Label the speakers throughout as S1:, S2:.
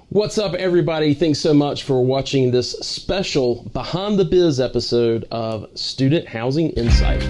S1: What's up, everybody? Thanks so much for watching this special Behind the Biz episode of Student Housing Insight.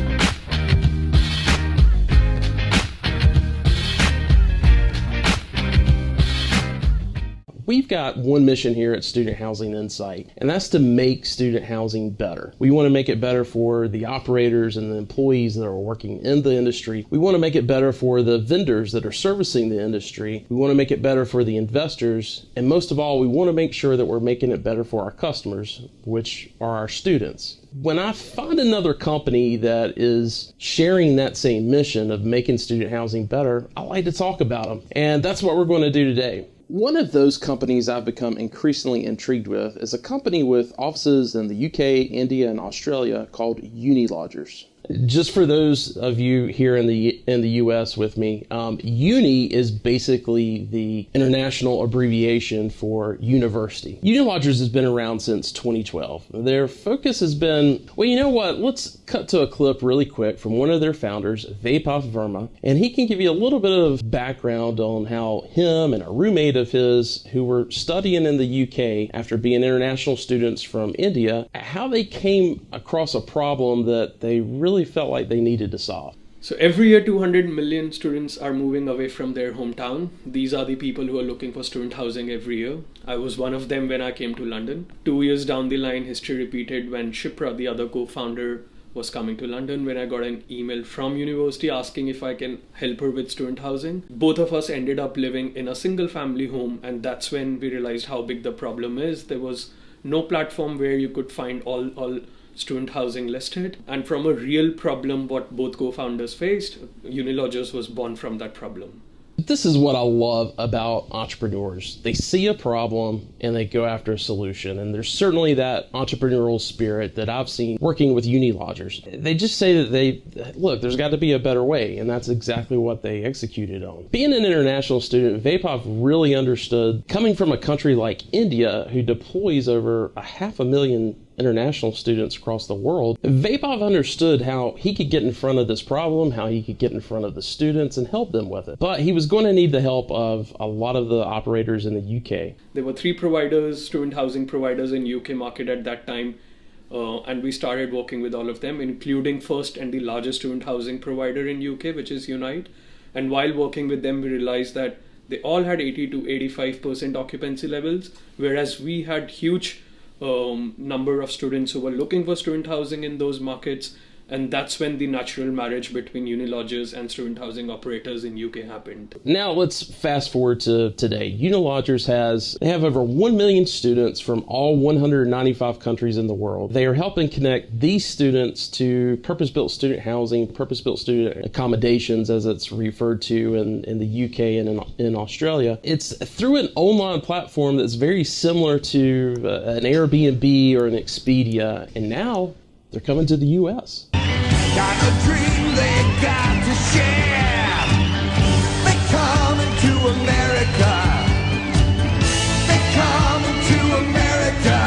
S1: We've got one mission here at Student Housing Insight, and that's to make student housing better. We want to make it better for the operators and the employees that are working in the industry. We want to make it better for the vendors that are servicing the industry. We want to make it better for the investors. And most of all, we want to make sure that we're making it better for our customers, which are our students. When I find another company that is sharing that same mission of making student housing better, I like to talk about them. And that's what we're going to do today. One of those companies I've become increasingly intrigued with is a company with offices in the UK, India, and Australia called Unilodgers. Just for those of you here in the US with me, Uni is basically the international abbreviation for university. Unilodgers has been around since 2012. Their focus has been, well, you know what? Let's cut to a clip really quick from one of their founders, Vaibhav Verma, and he can give you a little bit of background on how him and a roommate of his who were studying in the UK after being international students from India, how they came across a problem that they really felt like they needed to solve.
S2: So every year 200 million students are moving away from their hometown. These are the people who are looking for student housing every year. I was one of them when I came to London. 2 years down the line, history repeated when Shipra, the other co-founder, was coming to London, when I got an email from university asking if I can help her with student housing. Both of us ended up living in a single family home, and that's when we realized how big the problem is. There was no platform where you could find all student housing listed, and from a real problem what both co-founders faced, Unilodgers was born from that problem.
S1: This is what I love about entrepreneurs. They see a problem and they go after a solution. And there's certainly that entrepreneurial spirit that I've seen working with Unilodgers. They just say that look, there's got to be a better way. And that's exactly what they executed on. Being an international student, Vaibhav really understood, coming from a country like India, who deploys over 500,000 international students across the world, Vaibhav understood how he could get in front of this problem, how he could get in front of the students and help them with it. But he was going to need the help of a lot of the operators in the UK.
S2: There were 3 providers, student housing providers in UK market at that time, and we started working with all of them, including first and the largest student housing provider in UK, which is Unite. And while working with them, we realized that they all had 80 to 85% occupancy levels, whereas we had huge number of students who were looking for student housing in those markets, and that's when the natural marriage between Unilodgers and student housing operators in UK happened.
S1: Now let's fast forward to today. Unilodgers have over 1 million students from all 195 countries in the world. They are helping connect these students to purpose-built student housing, purpose-built student accommodations, as it's referred to in the UK and in Australia. It's through an online platform that's very similar to an Airbnb or an Expedia, and now they're coming to the US.
S3: Got a dream they got to share. They're coming to America. They're coming to America.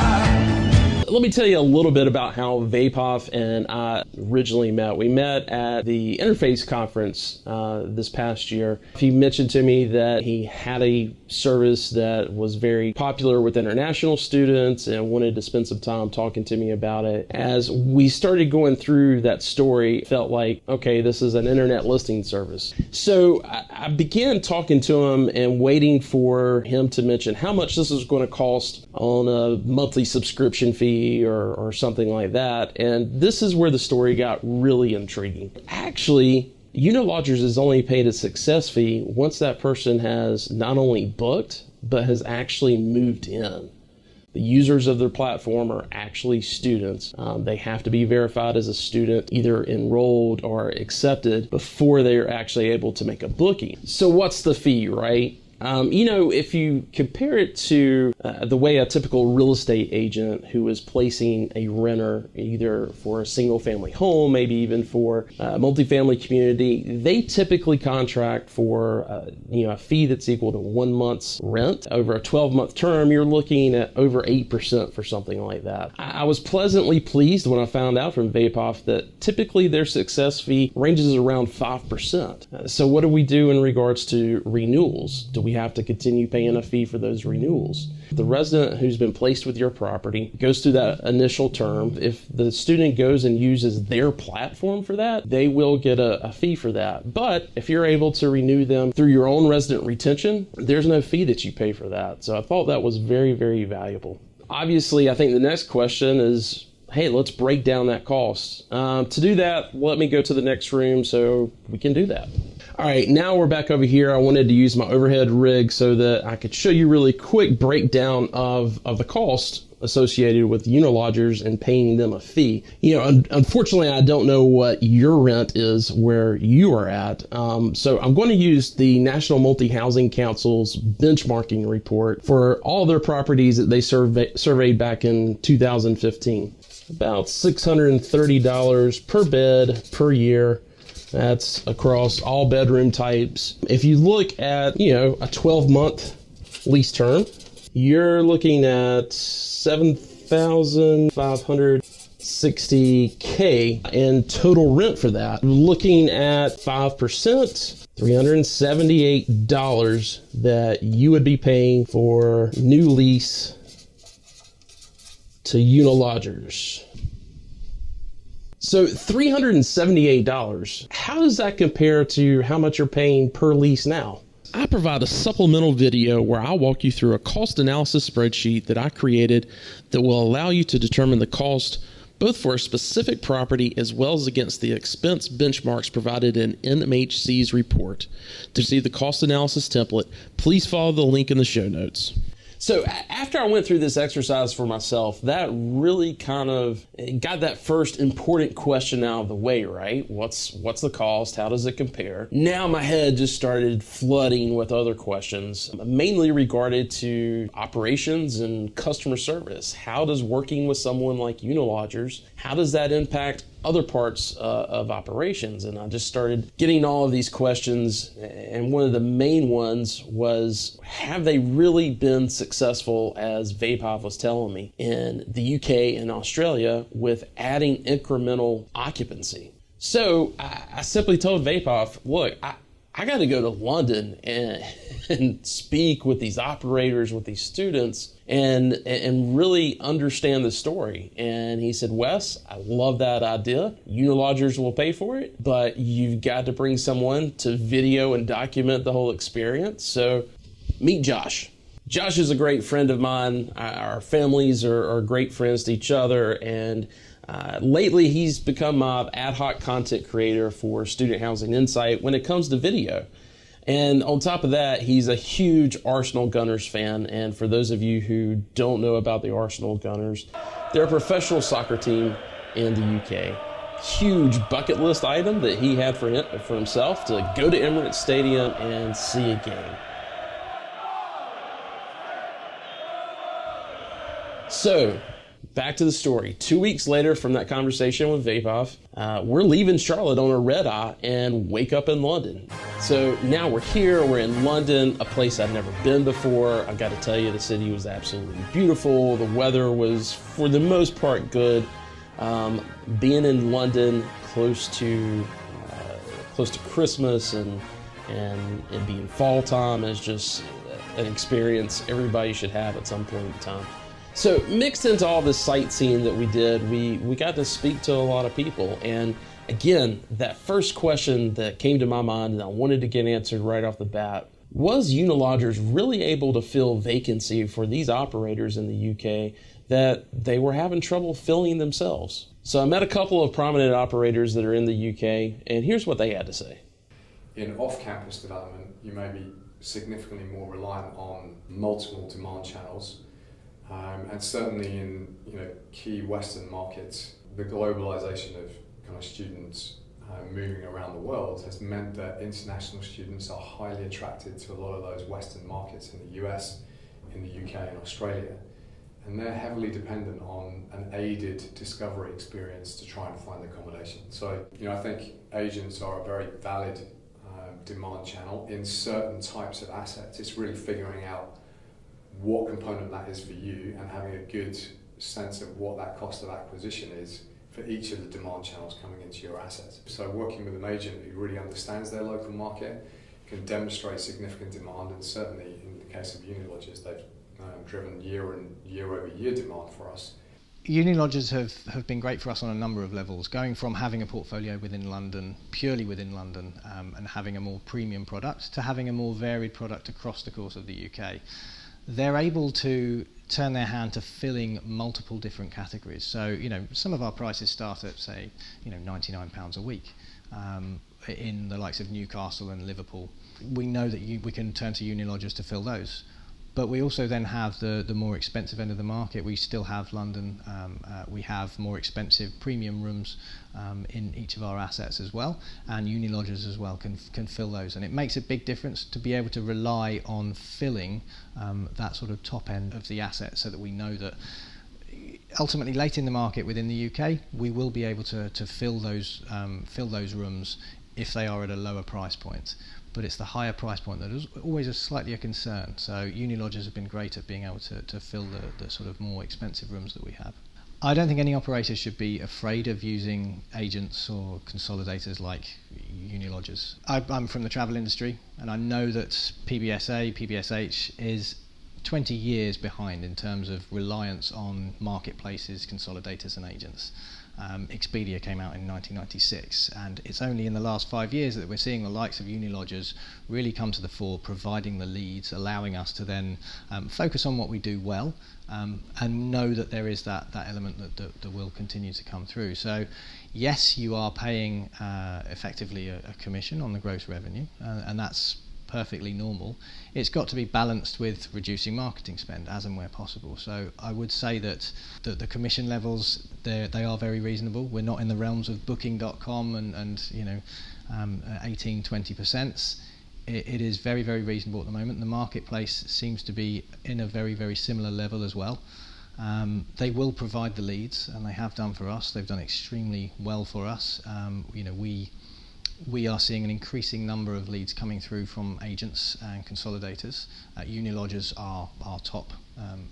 S1: Let me tell you a little bit about how Vaibhav and I originally met. We met at the Interface conference this past year. He mentioned to me that he had a service that was very popular with international students and wanted to spend some time talking to me about it. As we started going through that story, it felt like, okay, this is an internet listing service. So I began talking to him and waiting for him to mention how much this was going to cost on a monthly subscription fee or something like that. And this is where the story got really intriguing. Actually, Unilodgers is only paid a success fee once that person has not only booked, but has actually moved in. The users of their platform are actually students. They have to be verified as a student, either enrolled or accepted, before they're actually able to make a booking. So what's the fee, right? If you compare it to the way a typical real estate agent who is placing a renter either for a single family home, maybe even for a multifamily community, they typically contract for a fee that's equal to 1 month's rent. Over a 12-month term, you're looking at over 8% for something like that. I was pleasantly pleased when I found out from Vaibhav that typically their success fee ranges around 5%. So what do we do in regards to renewals? Do we have to continue paying a fee for those renewals. The resident who's been placed with your property goes through that initial term. If the student goes and uses their platform for that, they will get a fee for that. But if you're able to renew them through your own resident retention, there's no fee that you pay for that. So I thought that was very, very valuable. Obviously, I think the next question is, hey, let's break down that cost. To do that, let me go to the next room so we can do that. All right, now we're back over here. I wanted to use my overhead rig so that I could show you really quick breakdown of the cost associated with Unilodgers and paying them a fee. Unfortunately, I don't know what your rent is where you are at. So I'm going to use the National Multi-Housing Council's benchmarking report for all their properties that they surveyed back in 2015. About $630 per bed per year. That's across all bedroom types. If you look at, a 12-month lease term, you're looking at $7,560K in total rent for that. Looking at 5%, $378 that you would be paying for new lease to Unilodgers. So $378, how does that compare to how much you're paying per lease now? I provide a supplemental video where I'll walk you through a cost analysis spreadsheet that I created that will allow you to determine the cost both for a specific property as well as against the expense benchmarks provided in NMHC's report. To see the cost analysis template, please follow the link in the show notes. So after I went through this exercise for myself, that really kind of got that first important question out of the way, right? What's the cost? How does it compare? Now my head just started flooding with other questions, mainly regarded to operations and customer service. How does working with someone like Unilodgers, how does that impact other parts of operations? And I just started getting all of these questions, and one of the main ones was, have they really been successful, as Vapov was telling me, in the UK and Australia with adding incremental occupancy? So I simply told Vapov, look, I got to go to London and speak with these operators, with these students, and really understand the story. And he said, Wes, I love that idea. Unilodgers will pay for it, but you've got to bring someone to video and document the whole experience. So meet Josh. Josh is a great friend of mine. Our families are great friends to each other, and lately he's become my ad hoc content creator for Student Housing Insight when it comes to video. And on top of that, he's a huge Arsenal Gunners fan. And for those of you who don't know about the Arsenal Gunners, they're a professional soccer team in the UK. Huge bucket list item that he had for himself to go to Emirates Stadium and see a game. So, back to the story. 2 weeks later from that conversation with Vapov, we're leaving Charlotte on a red eye and wake up in London. So now we're here, we're in London, a place I've never been before. I've got to tell you, the city was absolutely beautiful. The weather was, for the most part, good. Being in London close to Christmas and it being fall time is just an experience everybody should have at some point in time. So mixed into all this sightseeing that we did, we got to speak to a lot of people. And again, that first question that came to my mind and I wanted to get answered right off the bat, was Unilodgers really able to fill vacancy for these operators in the UK that they were having trouble filling themselves? So I met a couple of prominent operators that are in the UK, and here's what they had to say.
S4: In off-campus development, you may be significantly more reliant on multiple demand channels. And certainly in key Western markets, the globalization of kind of students moving around the world has meant that international students are highly attracted to a lot of those Western markets in the US, in the UK and Australia. And they're heavily dependent on an aided discovery experience to try and find accommodation. So, I think agents are a very valid demand channel in certain types of assets. It's really figuring out what component that is for you and having a good sense of what that cost of acquisition is for each of the demand channels coming into your assets. So working with an agent who really understands their local market, can demonstrate significant demand, and certainly in the case of Unilodgers, they've driven year over year demand for us.
S5: Unilodgers have been great for us on a number of levels, going from having a portfolio within London, purely within London, and having a more premium product, to having a more varied product across the course of the UK. They're able to turn their hand to filling multiple different categories. So, some of our prices start at, say, £99 a week. In the likes of Newcastle and Liverpool, we know that we can turn to Unilodgers to fill those. But we also then have the more expensive end of the market. We still have London. We have more expensive premium rooms in each of our assets as well, and Unilodgers as well can fill those. And it makes a big difference to be able to rely on filling that sort of top end of the asset, so that we know that ultimately late in the market within the UK, we will be able to fill those rooms if they are at a lower price point. But it's the higher price point that is always slightly a concern. So Unilodgers have been great at being able to fill the sort of more expensive rooms that we have. I don't think any operator should be afraid of using agents or consolidators like Unilodgers. I'm from the travel industry, and I know that PBSH is 20 years behind in terms of reliance on marketplaces, consolidators and agents. Expedia came out in 1996, and it's only in the last 5 years that we're seeing the likes of Unilodgers really come to the fore, providing the leads, allowing us to then focus on what we do well, and know that there is that element that will continue to come through. So yes, you are paying effectively a commission on the gross revenue, and that's perfectly normal. It's got to be balanced with reducing marketing spend as and where possible. So I would say that the commission levels, they are very reasonable. We're not in the realms of booking.com and 18-20%. It is very, very reasonable at the moment. The marketplace seems to be in a very, very similar level as well. They will provide the leads, and they have done for us. They've done extremely well for us. We are seeing an increasing number of leads coming through from agents and consolidators. Unilodgers are our top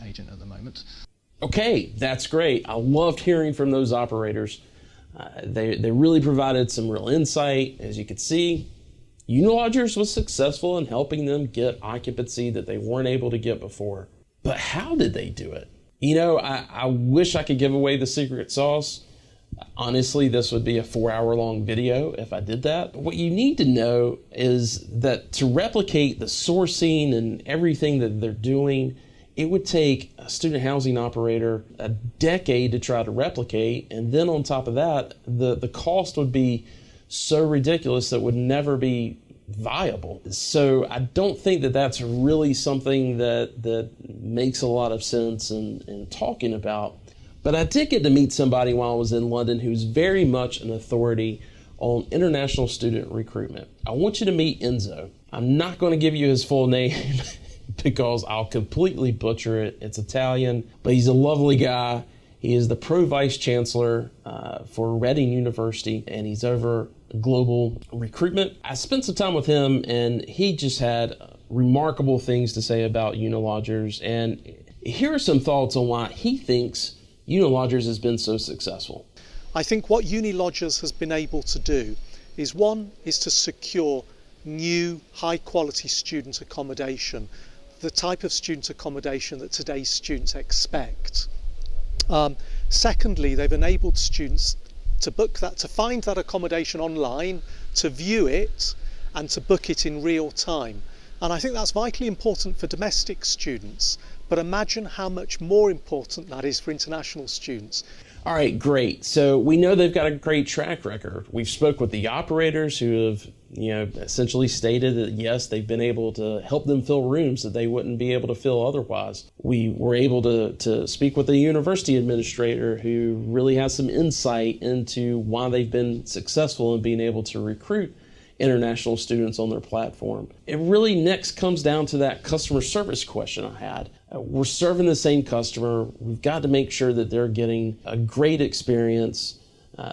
S5: agent at the moment.
S1: Okay, that's great. I loved hearing from those operators. They really provided some real insight. As you could see, Unilodgers was successful in helping them get occupancy that they weren't able to get before. But how did they do it? I wish I could give away the secret sauce. Honestly, this would be a 4-hour-long video if I did that. What you need to know is that to replicate the sourcing and everything that they're doing, it would take a student housing operator a decade to try to replicate. And then on top of that, the cost would be so ridiculous that it would never be viable. So I don't think that that's really something that makes a lot of sense in talking about. But I did get to meet somebody while I was in London who's very much an authority on international student recruitment. I want you to meet Enzo. I'm not going to give you his full name because I'll completely butcher it. It's Italian, but he's a lovely guy. He is the Pro Vice Chancellor for Reading University, and he's over global recruitment. I spent some time with him, and he just had remarkable things to say about Unilodgers. And here are some thoughts on why he thinks Unilodgers has been so successful.
S6: I think what Unilodgers has been able to do is to secure new high quality student accommodation, the type of student accommodation that today's students expect. Secondly, they've enabled students to find that accommodation online, to view it and to book it in real time. And I think that's vitally important for domestic students. But imagine how much more important that is for international students.
S1: All right, great. So we know they've got a great track record. We've spoke with the operators who have, essentially stated that yes, they've been able to help them fill rooms that they wouldn't be able to fill otherwise. We were able to speak with the university administrator who really has some insight into why they've been successful in being able to recruit international students on their platform. It really next comes down to that customer service question I had. We're serving the same customer. We've got to make sure that they're getting a great experience,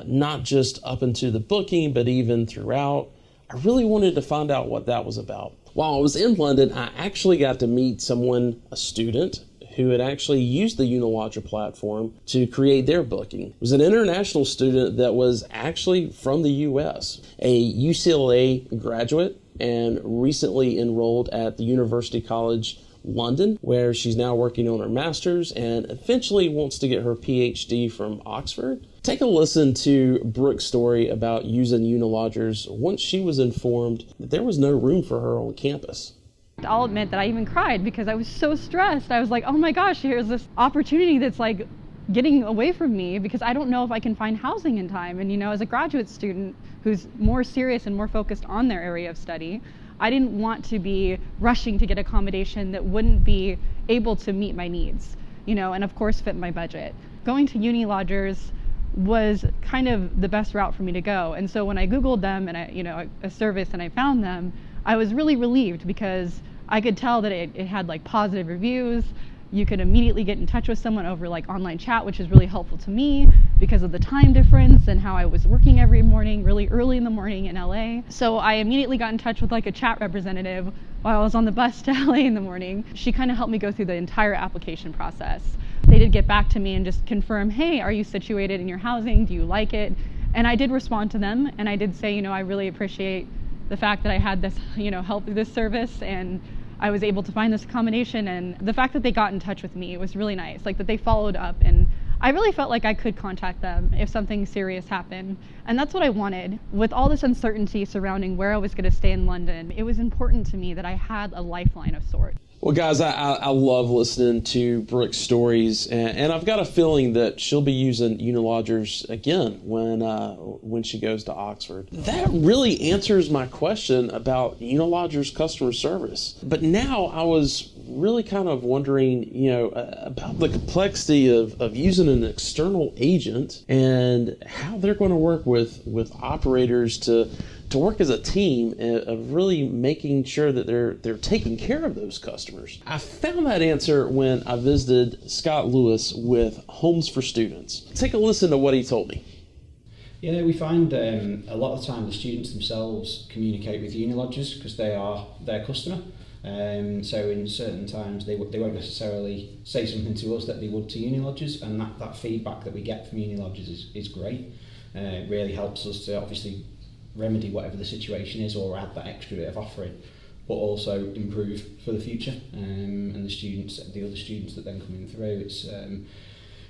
S1: not just up into the booking, but even throughout. I really wanted to find out what that was about. While I was in London, I actually got to meet someone, a student, who had actually used the Unilodger platform to create their booking. It was an international student that was actually from the US, a UCLA graduate and recently enrolled at the University College London, where she's now working on her master's and eventually wants to get her PhD from Oxford. Take a listen to Brooke's story about using Unilodgers once she was informed that there was no room for her on campus.
S7: I'll admit that I even cried because I was so stressed. I was like, oh my gosh, here's this opportunity that's like getting away from me because I don't know if I can find housing in time. And as a graduate student who's more serious and more focused on their area of study, I didn't want to be rushing to get accommodation that wouldn't be able to meet my needs, and of course fit my budget. Going to Unilodgers was kind of the best route for me to go. And so when I Googled them and a service and I found them, I was really relieved because I could tell that it had like positive reviews. You could immediately get in touch with someone over like online chat, which is really helpful to me because of the time difference and how I was working every morning, really early in the morning in LA. So I immediately got in touch with like a chat representative while I was on the bus to LA in the morning. She kind of helped me go through the entire application process. They did get back to me and just confirm, hey, are you situated in your housing? Do you like it? And I did respond to them, and I did say, I really appreciate the fact that I had this, help with this service, and I was able to find this accommodation, and the fact that they got in touch with me was really nice, like that they followed up, and I really felt like I could contact them if something serious happened. And that's what I wanted. With all this uncertainty surrounding where I was going to stay in London, it was important to me that I had a lifeline of sorts.
S1: Well, guys, I love listening to Brooke's stories, and I've got a feeling that she'll be using Unilodgers again when she goes to Oxford. That really answers my question about Unilodgers customer service. But now I was really kind of wondering, about the complexity of using an external agent and how they're going to work with operators to work as a team of really making sure that they're taking care of those customers. I found that answer when I visited Scott Lewis with Homes for Students. Take a listen to what he told me.
S8: Yeah, we find a lot of the time the students themselves communicate with Unilodgers because they are their customer. So in certain times they won't necessarily say something to us that they would to Unilodgers, and that feedback that we get from Unilodgers is great. It really helps us to obviously remedy whatever the situation is or add that extra bit of offering, but also improve for the future. And the other students that then come in through,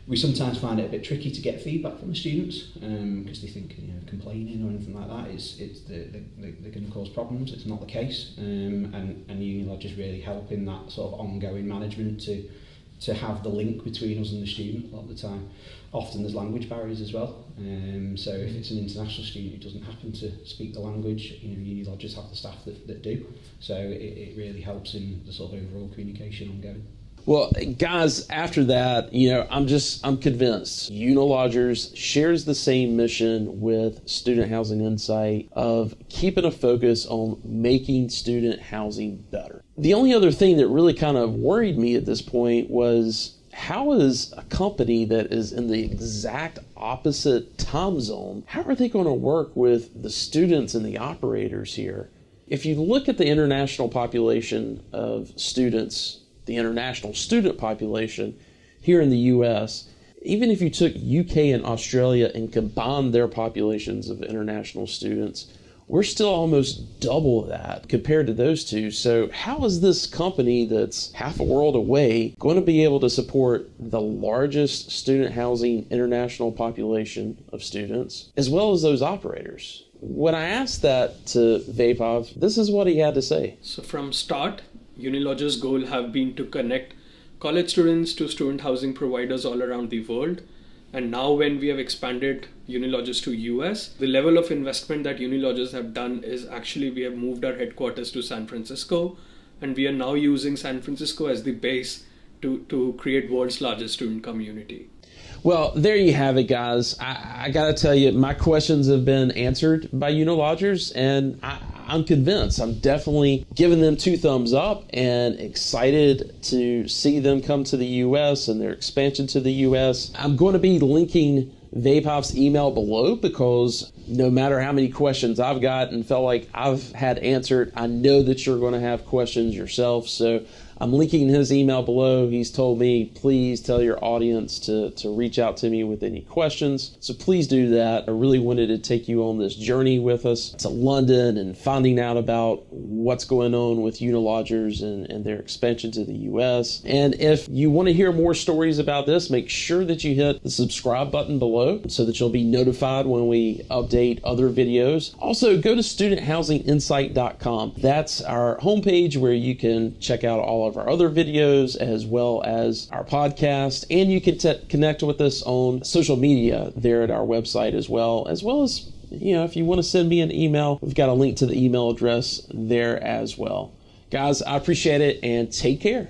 S8: we sometimes find it a bit tricky to get feedback from the students because they think complaining or anything like that they're going to cause problems. It's not the case, and Unilodgers really help in that sort of ongoing management to have the link between us and the student a lot of the time. Often there's language barriers as well, so if it's an international student who doesn't happen to speak the language, Unilodgers have the staff that do, so it really helps in the sort of overall communication ongoing.
S1: Well, guys, after that, I'm convinced Unilodgers shares the same mission with Student Housing Insight of keeping a focus on making student housing better. The only other thing that really kind of worried me at this point was, how is a company that is in the exact opposite time zone, how are they going to work with the students and the operators here? If you look at the international population of students, the international student population here in the U.S., even if you took UK and Australia and combined their populations of international students, we're still almost double that compared to those two. So how is this company that's half a world away going to be able to support the largest student housing international population of students, as well as those operators? When I asked that to Vaibhav, this is what he had to say.
S2: So from start, Unilodgers' goal have been to connect college students to student housing providers all around the world. And now when we have expanded Unilodgers to US, the level of investment that Unilodgers have done is actually we have moved our headquarters to San Francisco, and we are now using San Francisco as the base to create world's largest student community.
S1: Well, there you have it, guys. I got to tell you, my questions have been answered by Unilodgers, and I'm convinced. I'm definitely giving them 2 thumbs up and excited to see them come to the U.S. and their expansion to the U.S. I'm going to be linking Vaibhav's email below because no matter how many questions I've got and felt like I've had answered, I know that you're going to have questions yourself. So I'm linking his email below. He's told me, please tell your audience to reach out to me with any questions. So please do that. I really wanted to take you on this journey with us to London and finding out about what's going on with Unilodgers and their expansion to the US. And if you want to hear more stories about this, make sure that you hit the subscribe button below so that you'll be notified when we update other videos. Also, go to studenthousinginsight.com. That's our homepage where you can check out all of our other videos as well as our podcast, and you can connect with us on social media there at our website as well as if you want to send me an email, we've got a link to the email address there as well. Guys, I appreciate it, and take care.